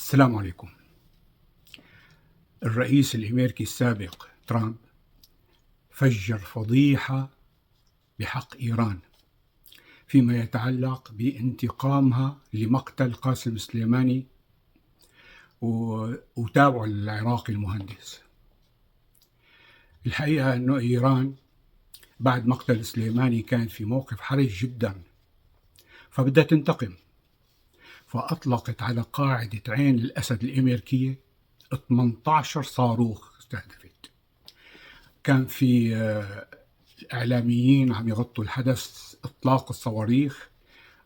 السلام عليكم. الرئيس الأمريكي السابق ترامب فجر فضيحة بحق إيران فيما يتعلق بانتقامها لمقتل قاسم سليماني وتابعه العراقي المهندس. الحقيقة أنه إيران بعد مقتل سليماني كانت في موقف حرج جدا، فبدها تنتقم، فأطلقت على قاعدة عين الأسد الأمريكية 18 صاروخ استهدفت. كان في إعلاميين عم يغطوا الحدث إطلاق الصواريخ،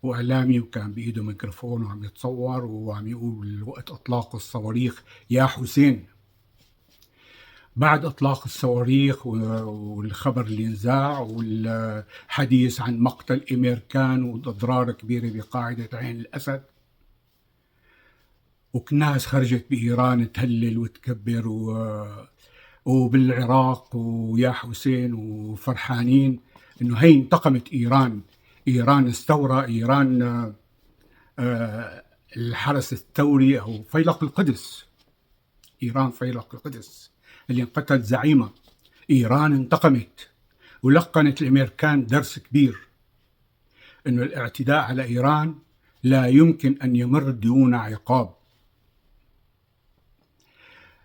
وإعلامي وكان بإيده ميكروفون وعم يتصور وعم يقول وقت إطلاق الصواريخ يا حسين. بعد إطلاق الصواريخ والخبر اللي انذاع والحديث عن مقتل أمريكان وأضرار كبيرة بقاعدة عين الأسد، وكناس خرجت بإيران تهلل وتكبر وبالعراق ويا حسين وفرحانين إنه هي انتقمت إيران الثورة، إيران الحرس الثوري أو فيلق القدس، إيران فيلق القدس اللي انقتل زعيمة. إيران انتقمت ولقنت الأمريكان درس كبير، إنه الاعتداء على إيران لا يمكن أن يمر دون عقاب.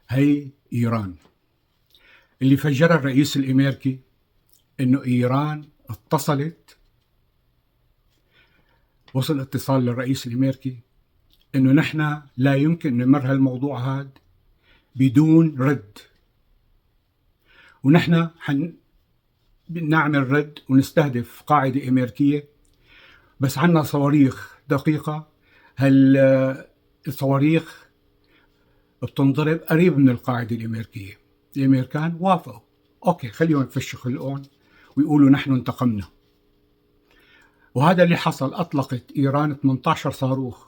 هي إيران اللي فجرها الرئيس الأمريكي، إنه إيران وصل اتصال للرئيس الأمريكي إنه نحن لا يمكن نمر هالموضوع هذا بدون رد، ونحن نعمل رد ونستهدف قاعدة أمريكية، بس عنا صواريخ دقيقة. الصواريخ بتنضرب قريب من القاعدة الأمريكية. الأمريكان وافقوا، أوكي خليهم يفشوا خلقهم ويقولوا نحن انتقمنا. وهذا اللي حصل. أطلقت إيران 18 صاروخ،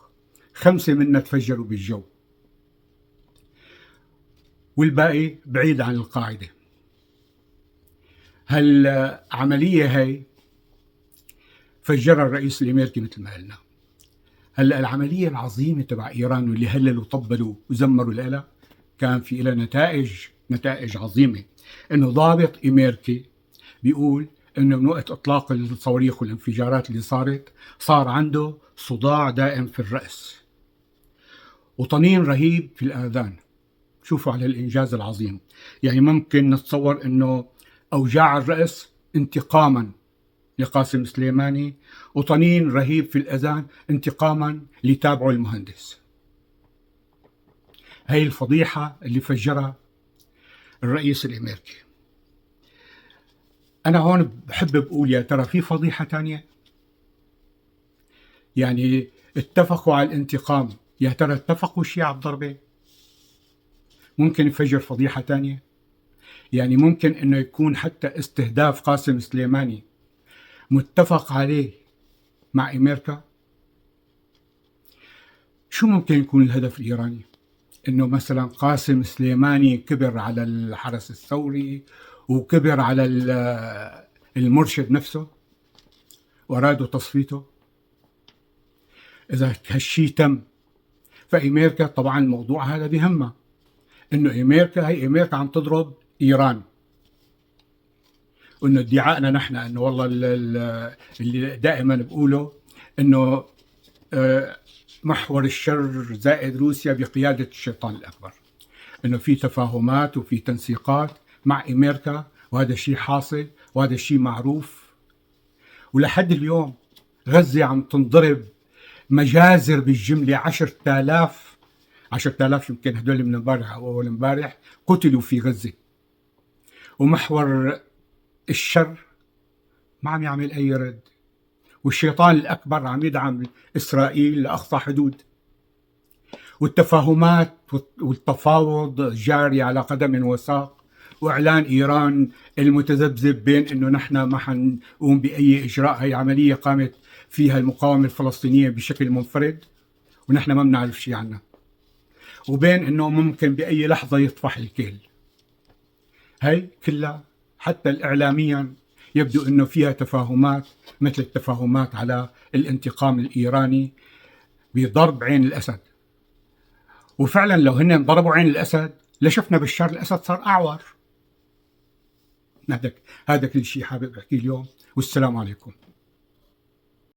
5 منها تفجروا بالجو والباقي بعيد عن القاعدة. هالعملية هي فجرها الرئيس الأمريكي مثل ما قلنا. هلا العملية العظيمة تبع إيران واللي هللوا وطبلوا وزمروا لها كان في لها نتائج عظيمة. إنه ضابط أمريكي بيقول إنه من وقت إطلاق الصواريخ والانفجارات اللي صار عنده صداع دائم في الرأس وطنين رهيب في الآذان. شوفوا على الإنجاز العظيم. يعني ممكن نتصور إنه أوجاع الرأس انتقاما لقاسم سليماني، وطنين رهيب في الأذان انتقاما لتابعه المهندس. هي الفضيحة اللي فجرها الرئيس الأمريكي. أنا هون بحب بقول يا ترى في فضيحة تانية؟ يعني اتفقوا على الانتقام، يا ترى اتفقوا شيء على الضربة؟ ممكن يفجر فضيحة تانية؟ يعني ممكن إنه يكون حتى استهداف قاسم سليماني متفق عليه مع أمريكا؟ شو ممكن يكون الهدف الإيراني؟ إنه مثلا قاسم سليماني كبر على الحرس الثوري وكبر على المرشد نفسه وأرادوا تصفيته؟ إذا هالشي تم فأمريكا طبعا الموضوع هذا بهمها، إنه أمريكا عم تضرب إيران، وإنه ادعائنا نحن إنه والله اللي دائما بقوله إنه محور الشر زائد روسيا بقيادة الشيطان الأكبر، إنه في تفاهمات وفي تنسيقات مع أمريكا، وهذا الشيء حاصل وهذا الشيء معروف. ولحد اليوم غزة عم تنضرب مجازر بالجملة. 10,000 يمكن هدول من امبارح أو أول امبارح قتلوا في غزة، ومحور الشر ما عم يعمل أي رد، والشيطان الأكبر عم يدعم إسرائيل لأقصى حدود، والتفاهمات والتفاوض جاري على قدم وساق، وإعلان إيران المتذبذب بين إنه نحن ما حنقوم بأي إجراء. هي عملية قامت فيها المقاومة الفلسطينية بشكل منفرد ونحن ما بنعرف شيء عنها، وبين إنه ممكن بأي لحظة يطفح الكيل. هي كلها حتى الإعلاميا يبدو أنه فيها تفاهمات، مثل التفاهمات على الانتقام الإيراني بضرب عين الأسد. وفعلا لو هن ضربوا عين الأسد لشفنا بشار الأسد صار أعور. هذا كل شيء حابب أحكيه اليوم، والسلام عليكم.